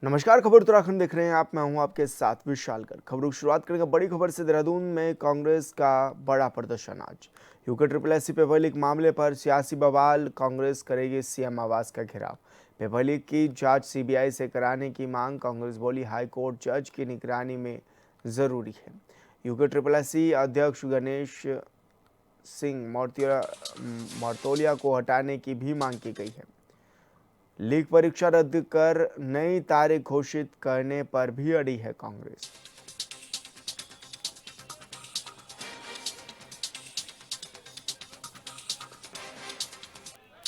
नमस्कार, खबर उत्तराखंड देख रहे हैं आप। मैं हूं आपके साथ विशाल कर। खबरों की शुरुआत करेंगे बड़ी खबर से। देहरादून में कांग्रेस का बड़ा प्रदर्शन आज। UK triple S paper leak मामले पर सियासी बवाल। कांग्रेस करेगी सीएम आवास का घेराव। पेपर लीक की जांच सीबीआई से कराने की मांग। कांग्रेस बोली हाईकोर्ट जज की निगरानी में जरूरी है। यूके ट्रिपल एस अध्यक्ष गणेश सिंह मौर्तोलिया को हटाने की भी मांग की गई है। लीग परीक्षा रद्द कर नई तारीख घोषित करने पर भी अड़ी है कांग्रेस।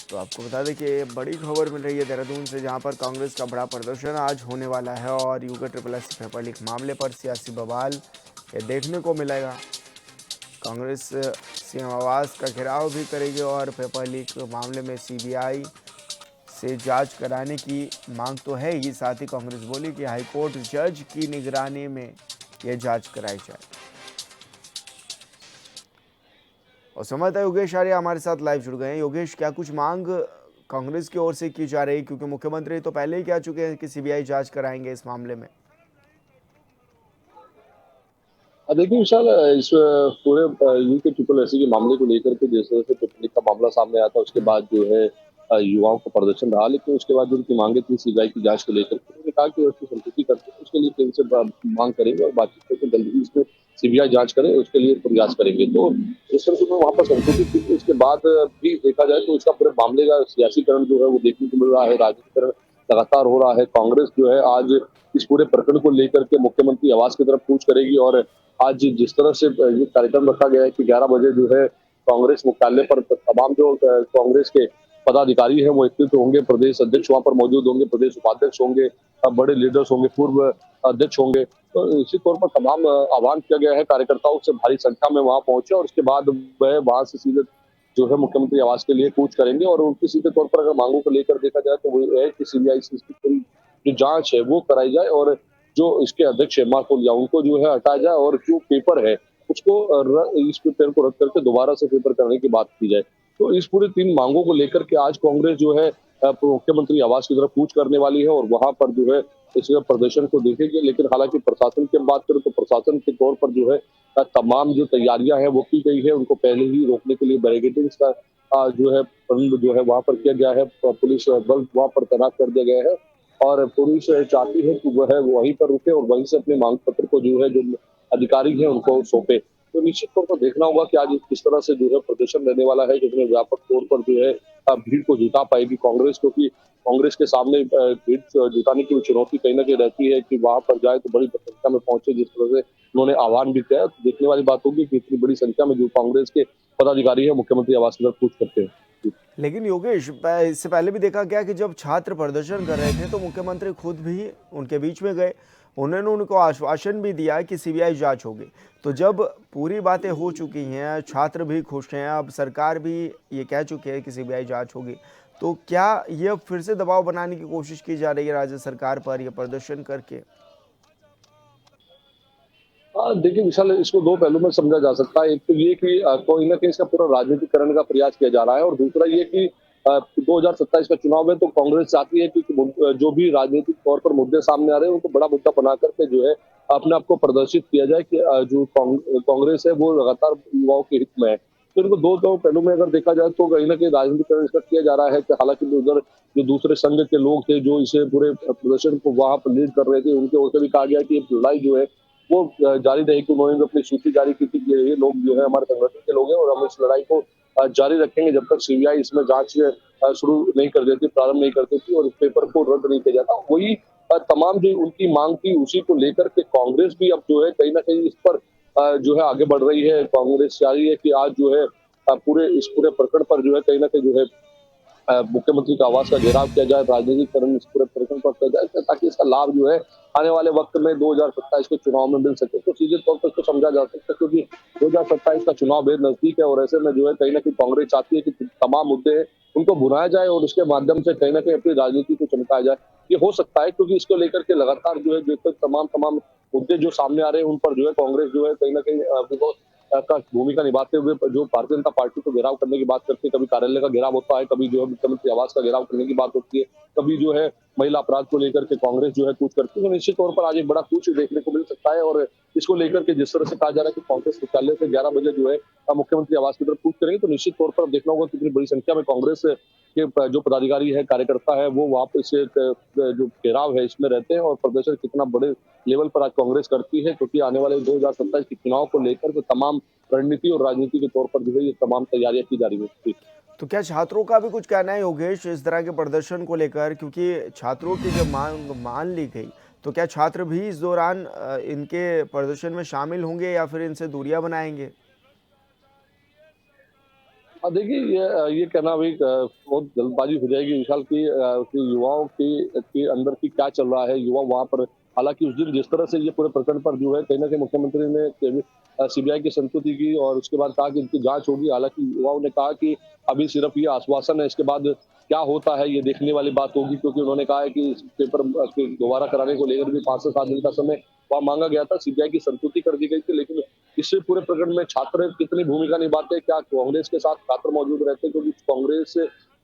तो आपको बता दें कि ये बड़ी खबर मिल रही है देहरादून से, जहां पर कांग्रेस का बड़ा प्रदर्शन आज होने वाला है और UK triple S paper leak मामले पर सियासी बवाल ये देखने को मिलेगा। कांग्रेस सीएम आवास का घेराव भी करेगी और पेपर लीक मामले में सीबीआई से जांच कराने की मांग तो है ही। साथ ही कांग्रेस बोली कि हाईकोर्ट जज की निगरानी में यह जांच कराई जाए। और संवाददाता योगेश आर्य हमारे साथ लाइव जुड़ गए हैं। योगेश, क्या कुछ मांग कांग्रेस की ओर से की जा रही है, क्योंकि मुख्यमंत्री तो पहले ही कह चुके हैं कि सीबीआई जांच कराएंगे इस मामले में। देखिए विशाल, इस पूरे यूके ट्रिपल एससी के मामले को लेकर के जिस तरह से पेपर लीक का मामला सामने आया था, उसके बाद जो है युवाओं का प्रदर्शन रहा। लेकिन उसके बाद जो उनकी मांगे थी सीबीआई की जांच को लेकर के, उन्होंने कहा कि वो उसकी संतुष्टि करते हैं, उसके लिए फिर से मांग करेंगे और बातचीत करके जल्दी ही इसमें सीबीआई जांच करे, उसके लिए प्रयास करेंगे। तो जिस तरह से उन्होंने वहां पर संतुष्टि थी, तो उसके बाद भी देखा जाए तो इसका पूरे मामले का सियासीकरण जो है वो देखने को मिल रहा है। राजनीतिकरण लगातार हो रहा है। कांग्रेस जो है आज इस पूरे प्रकरण को लेकर के मुख्यमंत्री आवास की तरफ कूच करेगी। और आज जिस तरह से ये कार्यक्रम रखा गया है कि 11 बजे जो है कांग्रेस मुख्यालय पर तमाम जो कांग्रेस के पदाधिकारी हैं वो एकत्रित होंगे। प्रदेश अध्यक्ष वहां पर मौजूद होंगे, प्रदेश उपाध्यक्ष होंगे, बड़े लीडर्स होंगे, पूर्व अध्यक्ष होंगे। तो इसी तौर पर तमाम आह्वान किया गया है कार्यकर्ताओं से भारी संख्या में वहां पहुंचे और उसके बाद वह वहां से सीधे जो है मुख्यमंत्री आवास के लिए कूच करेंगे। और उनकी सीधे तौर पर अगर मांगों को लेकर देखा जाए तो वो है कि सीबीआई से इसकी पूरी जो जांच है वो कराई जाए और जो इसके अध्यक्ष है मार्कोलिया उनको जो है हटाया जाए और जो पेपर है उसको इस पेपर को रद्द करके दोबारा से पेपर करने की बात की जाए। तो इस पूरी तीन मांगों को लेकर के आज कांग्रेस जो है मुख्यमंत्री आवास की तरफ कूच करने वाली है और वहां पर जो है इस प्रदर्शन को देखेंगे। लेकिन हालांकि प्रशासन की बात करें तो प्रशासन के तौर पर जो है तमाम जो तैयारियां हैं वो की गई है। उनको पहले ही रोकने के लिए बैरिकेडिंग्स का जो है प्रबंध जो है वहां पर किया गया है। पुलिस बल वहां पर तैनात कर दिया गया है और पुलिस चाहती है कि वह वहीं पर रुके और वहीं से अपने मांग पत्र को जो है जो अधिकारी हैं उनको सौंपे। तो निश्चित तौर पर देखना होगा कि आज किस तरह से जो है प्रदर्शन रहने वाला है, कितने व्यापक तौर पर जो है भीड़ को जुटा पाएगी कांग्रेस, क्योंकि कांग्रेस के सामने भीड़ जुटाने की चुनौती कहीं ना कहीं रहती है कि वहां पर जाए तो बड़ी संख्या में पहुंचे, जिस तरह से उन्होंने आह्वान भी किया। तो देखने वाली बात होगी कि इतनी बड़ी संख्या में जो कांग्रेस के पदाधिकारी है मुख्यमंत्री आवास की तरफ कूच करते हैं। लेकिन योगेश, इससे पहले भी देखा गया कि जब छात्र प्रदर्शन कर रहे थे तो मुख्यमंत्री खुद भी उनके बीच में गए। उन्होंने उनको आश्वासन भी दिया कि सीबीआई जांच होगी। तो जब पूरी बातें हो चुकी हैं, छात्र भी खुश हैं, अब सरकार भी ये कह चुकी है कि सीबीआई जांच होगी, तो क्या ये फिर से दबाव बनाने की कोशिश की जा रही है राज्य सरकार पर, यह प्रदर्शन करके? देखिए विशाल, इसको दो पहलू में समझा जा सकता है। एक तो ये कि कोई ना कहीं इसका पूरा राजनीतिकरण का प्रयास किया जा रहा है और दूसरा ये कि 2027 का चुनाव है तो कांग्रेस चाहती है कि जो भी राजनीतिक तौर पर मुद्दे सामने आ रहे हैं उनको बड़ा मुद्दा बना करके जो है अपने आप को प्रदर्शित किया जाए कि जो कांग्रेस है वो लगातार युवाओं के हित में है। तो इनको दो पहलू में अगर देखा जाए तो कहीं ना कहीं राजनीतिकरण इसका किया जा रहा है कि हालांकि उधर जो दूसरे संघ के लोग थे जो इसे पूरे प्रदर्शन को वहां पर लीड कर रहे थे, उनके ओर से भी कहा गया कि ये लड़ाई जो है वो जारी रहेगी। उन्होंने भी अपनी सूची जारी की थी कि ये लोग जो है हमारे संगठन के लोग हैं और हम इस लड़ाई को जारी रखेंगे जब तक सीबीआई इसमें जांच शुरू नहीं कर देती, प्रारंभ नहीं कर देती और इस पेपर को रद्द नहीं किया जाता। वही तमाम जो उनकी मांग थी उसी को लेकर के कांग्रेस भी अब जो है कहीं ना कहीं इस पर जो है आगे बढ़ रही है। कांग्रेस चाह रही है कि आज जो है पूरे इस पूरे प्रकरण पर जो है कहीं ना कहीं जो है मुख्यमंत्री का आवास का घेराव किया जाए, राजनीतिकरण इस पूरे प्रकरण पर किया जाए ताकि इसका लाभ जो है आने वाले वक्त में 2027 के चुनाव में मिल सके। तो सीधे तौर पर इसको समझा जा सकता है क्योंकि 2027 का चुनाव बेहद नजदीक है और ऐसे में जो है कहीं ना कहीं कांग्रेस चाहती है कि तमाम मुद्दे हैं उनको भुनाया जाए और उसके माध्यम से कहीं ना कहीं अपनी राजनीति को चमकाया जाए। ये हो सकता है क्योंकि इसको लेकर के लगातार जो है जो तमाम तमाम मुद्दे जो सामने आ रहे हैं उन पर जो है कांग्रेस जो है कहीं ना कहीं का भूमिका निभाते हुए जो भारतीय जनता पार्टी को घेराव करने की बात करती है, कभी कार्यालय का घेराव होता है, कभी जो है मुख्यमंत्री आवास का घेराव करने की बात होती है, कभी जो है महिला अपराध को लेकर के कांग्रेस जो है कूच करती है, तो निश्चित तौर पर आज एक बड़ा कूच देखने को मिल सकता है। और इसको लेकर के जिस तरह से कहा जा रहा है कि कांग्रेस मुख्यालय से 11 बजे जो है मुख्यमंत्री आवास की तरफ कूच करेंगे, तो निश्चित तौर पर अब देखना होगा कितनी बड़ी संख्या में कांग्रेस के जो पदाधिकारी है, कार्यकर्ता है, वो वहां पर से जो घेराव है इसमें रहते हैं और प्रदर्शन कितना बड़े लेवल पर आज कांग्रेस करती है, क्योंकि आने वाले 2027 के चुनाव को लेकर के तमाम रणनीति और राजनीति के तौर पर जो है ये तमाम तैयारियां की जा रही है। तो क्या छात्रों का भी कुछ कहना है योगेश इस तरह के प्रदर्शन को लेकर, क्योंकि छात्रों की जब मांग मान ली गई तो क्या छात्र भी इस दौरान इनके प्रदर्शन में शामिल होंगे या फिर इनसे दूरियां बनाएंगे? हाँ, देखिए ये कहना भी बहुत जल्दबाजी हो जाएगी विशाल कि युवाओं के अंदर की क्या चल रहा है, युवा वहाँ पर हालाँकि उस दिन जिस तरह से ये पूरे प्रकरण पर जो है कहीं न कहीं मुख्यमंत्री ने सीबीआई की संस्तुति की और उसके बाद कहा कि इनकी जाँच होगी। हालाँकि युवाओं ने कहा कि अभी सिर्फ ये आश्वासन है, इसके बाद क्या होता है ये देखने वाली बात होगी, क्योंकि उन्होंने कहा है कि इस पेपर के दोबारा कराने को लेकर भी 5 से 7 दिन का समय वहाँ माँगा गया था, सीबीआई की संस्तुति कर दी गई थी। लेकिन इस पूरे प्रकरण में छात्र कितनी भूमिका निभाते हैं, क्या कांग्रेस के साथ छात्र मौजूद रहते हैं? क्योंकि कांग्रेस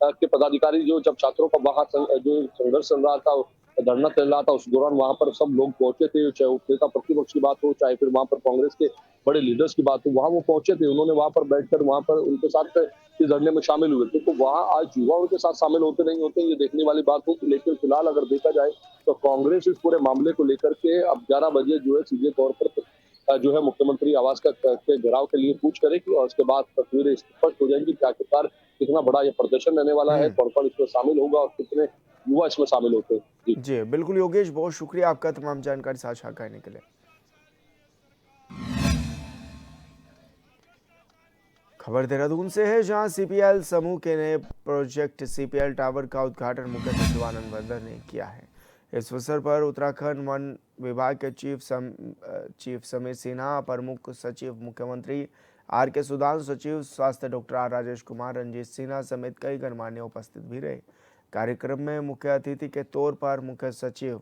के पदाधिकारी जो जब छात्रों का वहाँ जो संघर्ष चल रहा था, धरना चल रहा था, उस दौरान वहाँ पर सब लोग पहुंचे थे, चाहे वो नेता प्रतिपक्ष की बात हो, चाहे फिर वहाँ पर कांग्रेस के बड़े लीडर्स की बात हो, वहाँ वो पहुंचे थे। उन्होंने वहाँ पर बैठकर वहाँ पर उनके साथ इस धरने में शामिल हुए थे। तो वहाँ आज युवा उनके साथ शामिल होते नहीं होते, ये देखने वाली बात होगी। लेकिन फिलहाल अगर देखा जाए तो कांग्रेस इस पूरे मामले को लेकर के अब 11 बजे जो है सीधे तौर पर जो है मुख्यमंत्री आवास के घेराव के लिए कूच करेगी और उसके बाद तस्वीरें स्पष्ट हो जाएंगी कि आखिरकार कितना बड़ा ये प्रदर्शन रहने वाला है, कौन-कौन इसमें शामिल होगा और कितने युवा इसमें शामिल होते हैं। जी। जी बिल्कुल योगेश, बहुत शुक्रिया आपका तमाम जानकारी साझा करने के लिए। खबर देहरादून से है, जहां सीपीएल समूह के नए प्रोजेक्ट सीपीएल टावर का उद्घाटन मुख्य सचिव आनंद वर्धन ने किया है। इस अवसर पर उत्तराखंड वन विभाग के चीफ समीर सिन्हा, प्रमुख सचिव मुख्यमंत्री आर के सुदान, सचिव स्वास्थ्य डॉक्टर आर राजेश कुमार, रंजीत सिन्हा समेत कई गणमान्य उपस्थित भी रहे। कार्यक्रम में मुख्य अतिथि के तौर पर मुख्य सचिव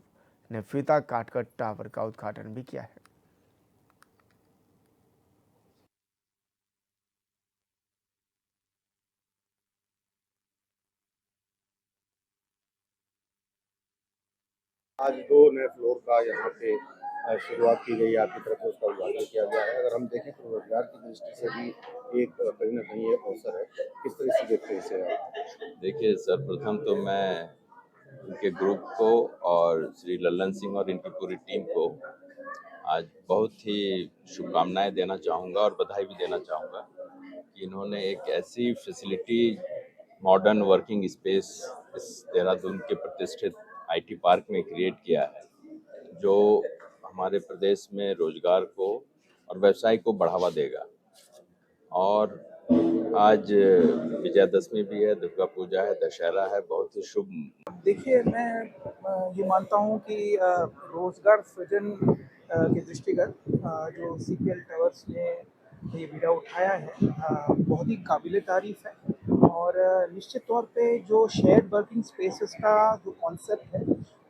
ने फीता काटकर टावर का उद्घाटन भी किया है। आज 2 नए फ्लोर का यहाँ पे शुरुआत की गई है, आपकी तरफ से उसका उद्घाटन किया गया है। अगर हम देखें तो रोजगार की दृष्टि से भी एक कहीं न कहीं एक अवसर है। किस तरह से देखते हैं इसे आप? देखिए, सर्वप्रथम तो मैं उनके ग्रुप को और श्री लल्लन सिंह और इनकी पूरी टीम को आज बहुत ही शुभकामनाएं देना चाहूँगा और बधाई भी देना चाहूँगा कि इन्होंने एक ऐसी फैसिलिटी, मॉडर्न वर्किंग स्पेस इस देहरादून के प्रतिष्ठित आईटी पार्क में क्रिएट किया है, जो हमारे प्रदेश में रोजगार को और व्यवसाय को बढ़ावा देगा। और आज विजयादशमी भी है, दुर्गा पूजा है, दशहरा है, बहुत ही शुभ। देखिए, मैं ये मानता हूँ कि रोज़गार सृजन के दृष्टिगत जो सीपीएल टावर्स ने ये बीड़ा उठाया है बहुत ही काबिले तारीफ़ है। और निश्चित तौर पे जो शेयर्ड वर्किंग स्पेसेस का जो कॉन्सेप्ट है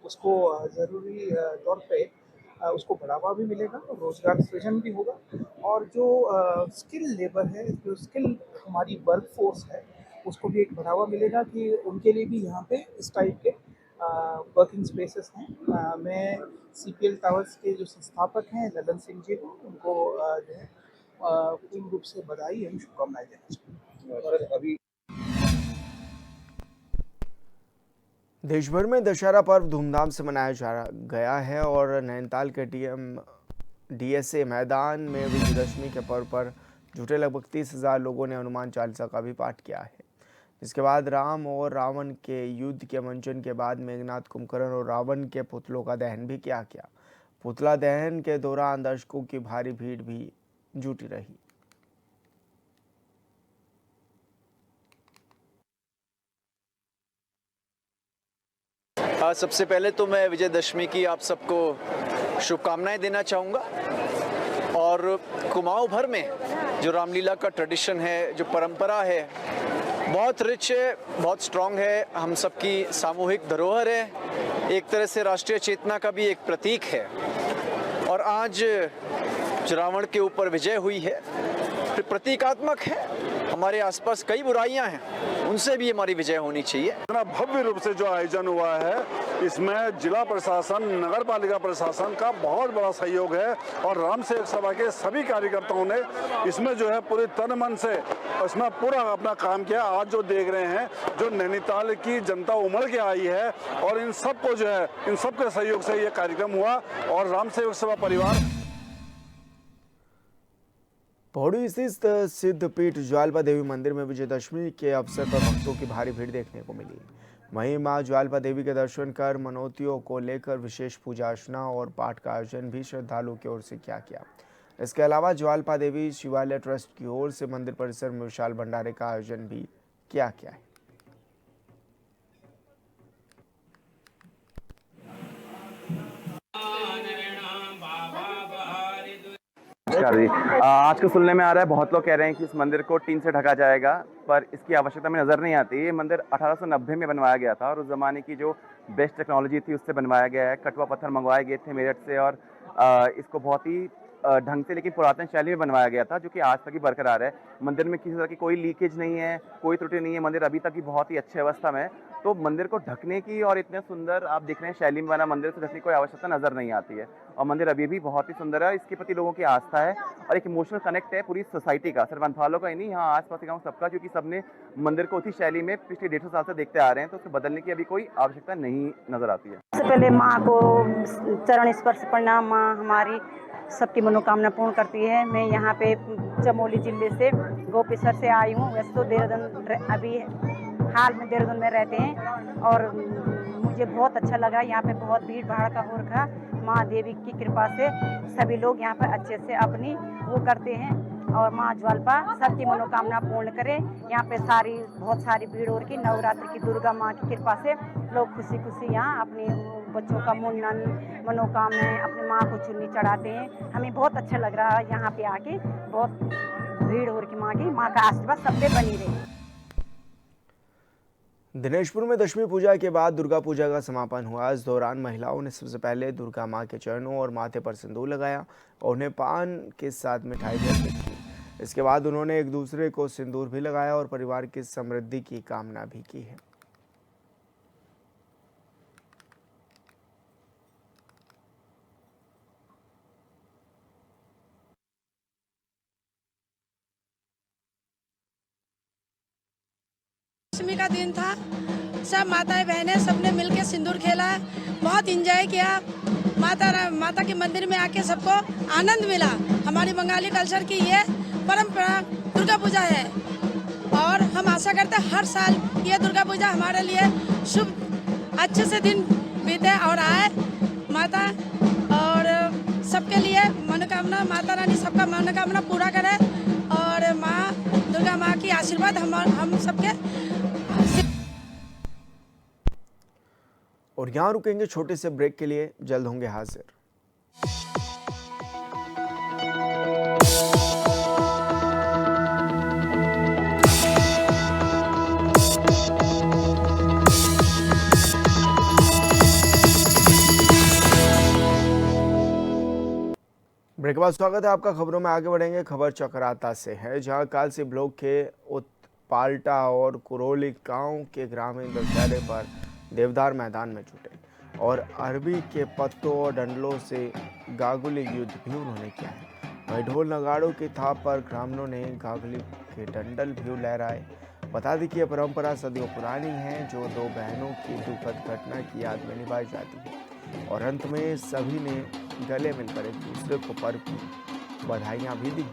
उसको ज़रूरी तौर पे उसको बढ़ावा भी मिलेगा, रोज़गार सृजन भी होगा। और जो स्किल लेबर है, जो स्किल हमारी वर्क फोर्स है, उसको भी एक बढ़ावा मिलेगा कि उनके लिए भी यहाँ पे इस टाइप के वर्किंग स्पेसेस हैं। मैं सीपीएल टावर्स के जो संस्थापक हैं ललन सिंह जी को, उनको जो है पूर्ण रूप से बधाई एवं शुभकामनाएं देना चाहूँगा। और अभी देश भर में दशहरा पर्व धूमधाम से मनाया जा गया है और नैनीताल के डीएसए मैदान में विजयदशमी के पर्व पर जुटे लगभग 30,000 लोगों ने हनुमान चालीसा का भी पाठ किया है। इसके बाद राम और रावण के युद्ध के मंचन के बाद मेघनाथ कुंभकर्ण और रावण के पुतलों का दहन भी किया गया। पुतला दहन के दौरान दर्शकों की भारी भीड़ भी जुटी रही। सबसे पहले तो मैं विजयदशमी की आप सबको शुभकामनाएं देना चाहूँगा। और कुमाऊं भर में जो रामलीला का ट्रेडिशन है, जो परंपरा है, बहुत रिच है, बहुत स्ट्रॉन्ग है, हम सबकी सामूहिक धरोहर है, एक तरह से राष्ट्रीय चेतना का भी एक प्रतीक है। और आज जो रावण के ऊपर विजय हुई है प्रतीकात्मक है। हमारे आसपास कई बुराइयां हैं, उनसे भी हमारी विजय होनी चाहिए। इतना भव्य रूप से जो आयोजन हुआ है, इसमें जिला प्रशासन, नगर पालिका प्रशासन का बहुत बड़ा सहयोग है और राम सेवक सभा के सभी कार्यकर्ताओं ने इसमें जो है पूरे तन मन से इसमें पूरा अपना काम किया। आज जो देख रहे हैं, जो नैनीताल की जनता उमड़ के आई है और इन सबको जो है, इन सबके सहयोग से ये कार्यक्रम हुआ और राम सेवक सभा परिवार पौड़ी स्थित सिद्ध पीठ ज्वालपा देवी मंदिर में विजयदशमी के अवसर पर भक्तों की भारी भीड़ देखने को मिली। वहीं मां ज्वालपा देवी के दर्शन कर मनौतियों को लेकर विशेष पूजा अर्चना और पाठ का आयोजन भी श्रद्धालुओं की ओर से किया गया। इसके अलावा ज्वालपा देवी शिवालय ट्रस्ट की ओर से मंदिर परिसर में विशाल भंडारे का आयोजन भी किया गया है। आज को सुनने में आ रहा है, बहुत लोग कह रहे हैं कि इस मंदिर को टीन से ढका जाएगा, पर इसकी आवश्यकता में नज़र नहीं आती। ये मंदिर 1890 में बनवाया गया था और उस ज़माने की जो बेस्ट टेक्नोलॉजी थी उससे बनवाया गया है। कटवा पत्थर मंगवाए गए थे मेरठ से और इसको बहुत ही ढंग से लेकिन पुरातन शैली में बनवाया गया था, जो कि आज तक ही बरकरार है। मंदिर में किसी तरह की कोई लीकेज नहीं है, कोई त्रुटि नहीं है। मंदिर अभी तक ही बहुत ही अच्छी अवस्था में है। तो मंदिर को ढकने की और इतने सुंदर आप देख रहे हैं शैली में बना मंदिर से ढकने की कोई आवश्यकता नजर नहीं आती है। और मंदिर अभी भी बहुत ही सुंदर है। इसके प्रति लोगों की आस्था है और एक इमोशनल कनेक्ट है पूरी सोसाइटी का, सिर्फ अंथालों का ही नहीं, यहाँ आसपास के गाँव सबका, क्योंकि सबने मंदिर को उसी शैली में पिछले 150 साल से देखते आ रहे हैं। तो उसको बदलने की अभी कोई आवश्यकता नहीं नजर आती है। सबसे पहले माँ को चरण स्पर्श प्रणाम। माँ हमारी सबकी मनोकामना पूर्ण करती है। मैं यहाँ पे चमोली जिले से गोपेश्वर से आई हूँ। वैसे तो देहरादून अभी हाल में देहरादून में रहते हैं और मुझे बहुत अच्छा लगा। यहाँ पे बहुत भीड़ भाड़ का हो रखा। माँ देवी की कृपा से सभी लोग यहाँ पर अच्छे से अपनी वो करते हैं और माँ ज्वालपा सबकी मनोकामना पूर्ण करे। यहाँ पे बहुत सारी भीड़ हो रही। नवरात्र की दुर्गा माँ की कृपा से लोग खुशी खुशी यहाँ अपने बच्चों का मुंडन, मनोकामनाएं अपनी माँ को चुन्नी चढ़ाते हैं। हमें बहुत अच्छा लग रहा है यहाँ पे आके। बहुत भीड़ हो रही माँ का आशीर्वाद सब पे बनी रहे। दिनेशपुर में दशमी पूजा के बाद दुर्गा पूजा का समापन हुआ। इस दौरान महिलाओं ने सबसे पहले दुर्गा मां के चरणों और माथे पर सिंदूर लगाया और उन्हें पान के साथ मिठाई भी अर्पित की। इसके बाद उन्होंने एक दूसरे को सिंदूर भी लगाया और परिवार की समृद्धि की कामना भी की है। दशमी का दिन था, सब माताएं बहनें सबने मिलके सिंदूर खेला, बहुत एंजॉय किया। माता के मंदिर में आके सबको आनंद मिला। हमारी बंगाली कल्चर की ये परंपरा दुर्गा पूजा है और हम आशा करते हैं हर साल ये दुर्गा पूजा हमारे लिए शुभ अच्छे से दिन बीते और आए। माता और सबके लिए मनोकामना, माता रानी सबका मनोकामना पूरा करे और माँ दुर्गा माँ की आशीर्वाद हम सबके। और यहाँ रुकेंगे छोटे से ब्रेक के लिए, जल्द होंगे हाजिर। ब्रेक के बाद स्वागत है आपका। खबरों में आगे बढ़ेंगे। खबर चक्राता से है, जहां कालसी ब्लॉक के उत्पाल्टा और कुरोली गांव के ग्रामीण दशहरे पर देवदार मैदान में जुटे और अरबी के पत्तों और डंडलों से गागुली युद्ध भी उन्होंने किया है। वहीं ढोल नगाड़ों की थाप पर ग्रामीणों ने गागुली के डंडल भी लहराए। बता दें कि यह परंपरा सदियों पुरानी है, जो दो बहनों की दुखद घटना की याद में निभाई जाती है और अंत में सभी ने गले मिलकर एक दूसरे को पर्व की बधाइयाँ भी दी।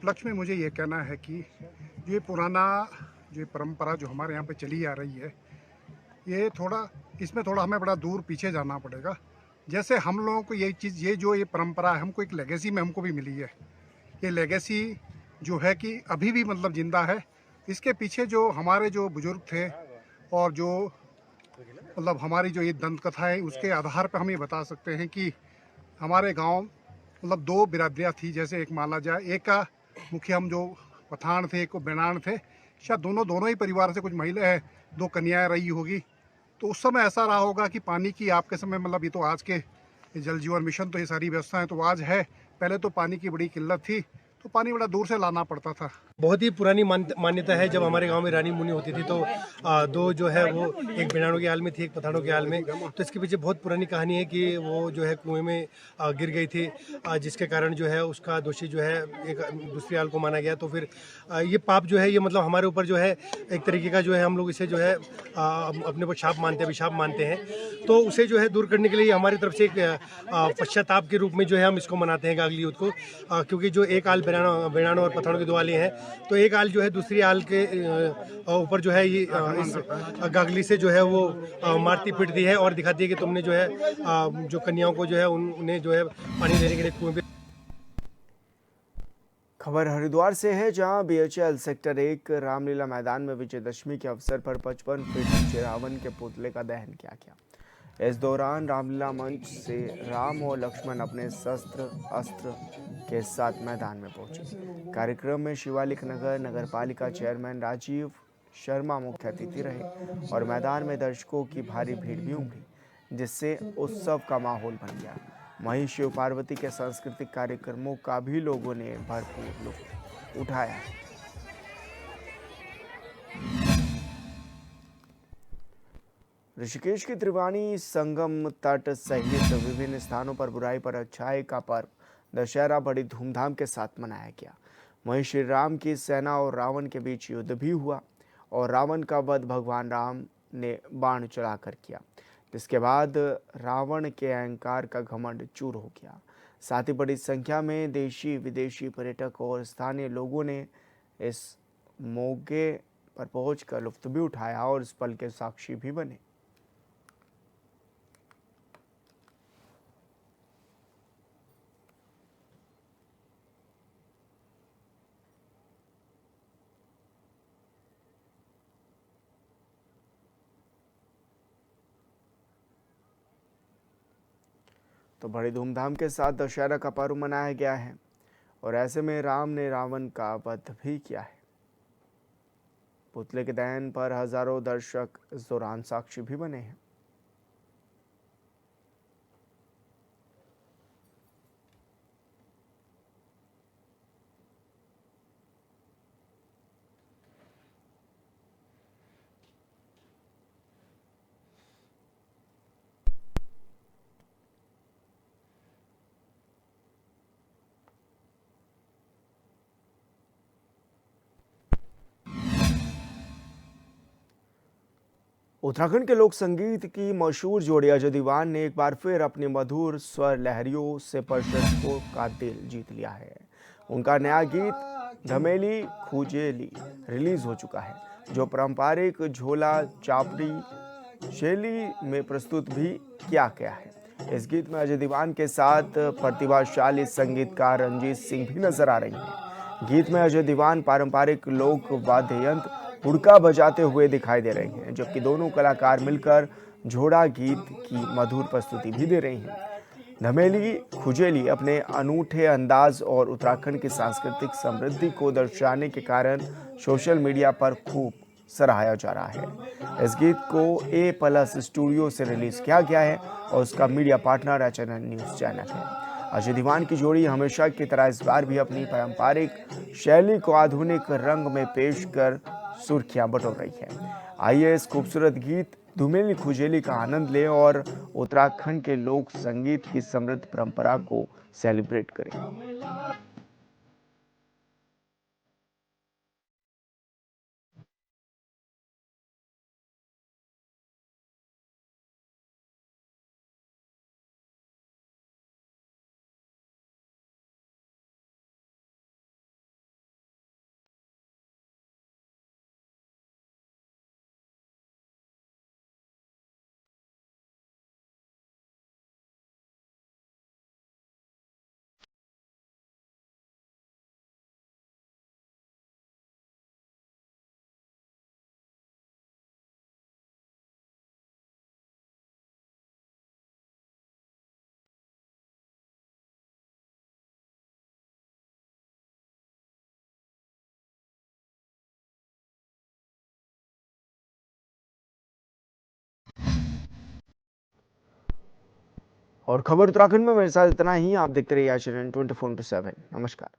लक्ष्य में मुझे ये कहना है कि ये पुराना जो परंपरा जो हमारे यहाँ पे चली आ रही है, ये थोड़ा इसमें थोड़ा हमें बड़ा दूर पीछे जाना पड़ेगा। जैसे हम लोगों को ये चीज़, ये जो ये परंपरा है, हमको एक लेगेसी में हमको भी मिली है। ये लेगेसी जो है कि अभी भी मतलब जिंदा है। इसके पीछे जो हमारे जो बुजुर्ग थे और जो मतलब हमारी जो ये दंत कथा है उसके आधार पर हम ये बता सकते हैं कि हमारे गांव मतलब दो बिरादरियाँ थी। जैसे एक माना जाए, एक का मुखिया हम जो पठान थे, एक को बेनान थे, शायद दोनों ही परिवार से कुछ महिला है, दो कन्याएं रही होगी। तो उस समय ऐसा रहा होगा कि पानी की आपके समय मतलब ये तो आज के जल जीवन मिशन तो ये सारी व्यवस्थाएं तो आज है, पहले तो पानी की बड़ी किल्लत थी, तो पानी बड़ा दूर से लाना पड़ता था। बहुत ही पुरानी मान्यता है। जब हमारे गांव में रानी मुनि होती थी तो दो जो है वो एक बेनानों के हाल में थी, एक पठानों के हाल में। तो इसके पीछे बहुत पुरानी कहानी है कि वो जो है कुएं में गिर गई थी, जिसके कारण जो है उसका दोषी जो है एक दूसरी हाल को माना गया। तो फिर ये पाप जो है ये मतलब हमारे ऊपर जो है एक तरीके का जो है हम लोग इसे जो है अपने ऊपर शाप मानते हैं, अभिशाप मानते हैं। तो उसे जो है दूर करने के लिए हमारी तरफ से एक पश्चाताप के रूप में जो है हम इसको मनाते हैं गागली यूथ को, क्योंकि जो एक हाल बेनानों और पठानों के दो हालें हैं, तो एक आल जो है दूसरी आल के ऊपर जो है ये इस गागली से जो है वो मारती पीटती है और दिखाती है कि तुमने जो है जो कन्याओं को जो है उन्हें जो है पानी देने के लिए कुएं पे। खबर हरिद्वार से है, जहां बीएचएल सेक्टर 1 रामलीला मैदान में विजयदशमी के अवसर पर 55 फीट ऊंचे रावण के पुतले का दहन किया गया। इस दौरान रामलीला मंच से राम और लक्ष्मण अपने शस्त्र अस्त्र के साथ मैदान में पहुंचे। कार्यक्रम में शिवालिक नगर पालिका चेयरमैन राजीव शर्मा मुख्य अतिथि रहे और मैदान में दर्शकों की भारी भीड़ भी उमड़ी, जिससे उत्सव का माहौल बन गया। वहीं शिव पार्वती के सांस्कृतिक कार्यक्रमों का भी लोगों ने भरपूर लुत्फ उठाया। ऋषिकेश के त्रिवेणी संगम तट सहित विभिन्न स्थानों पर बुराई पर अच्छाई का पर्व दशहरा बड़ी धूमधाम के साथ मनाया गया। वहीं श्री राम की सेना और रावण के बीच युद्ध भी हुआ और रावण का वध भगवान राम ने बाण चढ़ाकर किया, जिसके बाद रावण के अहंकार का घमंड चूर हो गया। साथ ही बड़ी संख्या में देशी विदेशी पर्यटक और स्थानीय लोगों ने इस मौके पर पहुंचकर लुत्फ भी उठाया और इस पल के साक्षी भी बने। तो बड़ी धूमधाम के साथ दशहरा का पर्व मनाया गया है और ऐसे में राम ने रावण का वध भी किया है। पुतले के दहन पर हजारों दर्शक इस दौरान साक्षी भी बने हैं। उत्तराखंड के लोक संगीत की मशहूर जोड़ी अजय दीवान ने एक बार फिर अपनी मधुर स्वर लहरियों से दर्शकों का दिल जीत लिया है। उनका नया गीत धमेली खुजेली रिलीज हो चुका है, जो पारंपरिक झोला चापड़ी शैली में प्रस्तुत भी किया गया है। इस गीत में अजय दीवान के साथ प्रतिभाशाली संगीतकार रंजीत सिंह भी नजर आ रही हैं। गीत में अजय दीवान पारंपरिक लोक वाद्य यंत्र हुड़का बजाते हुए दिखाई दे रहे हैं, जबकि दोनों कलाकार मिलकर झोड़ा गीत की मधुर प्रस्तुति भी दे रही हैं। धमेली खुजेली अपने अनूठे अंदाज और उत्तराखंड की सांस्कृतिक समृद्धि को दर्शाने के कारण सोशल मीडिया पर खूब सराहा जा रहा है। इस गीत को A+ स्टूडियो से रिलीज किया गया है और उसका media partner HNN news channel है। अजय दीवान की जोड़ी हमेशा की तरह इस बार भी अपनी पारंपरिक शैली को आधुनिक रंग में पेश कर सुर्खियां बटोर रही है। आइए इस खूबसूरत गीत धमेली खुजेली का आनंद लें और उत्तराखंड के लोक संगीत की समृद्ध परंपरा को सेलिब्रेट करें। और खबर उत्तराखंड में मेरे साथ इतना ही। आप देखते रहिए आशीर्वाद 24/7। नमस्कार।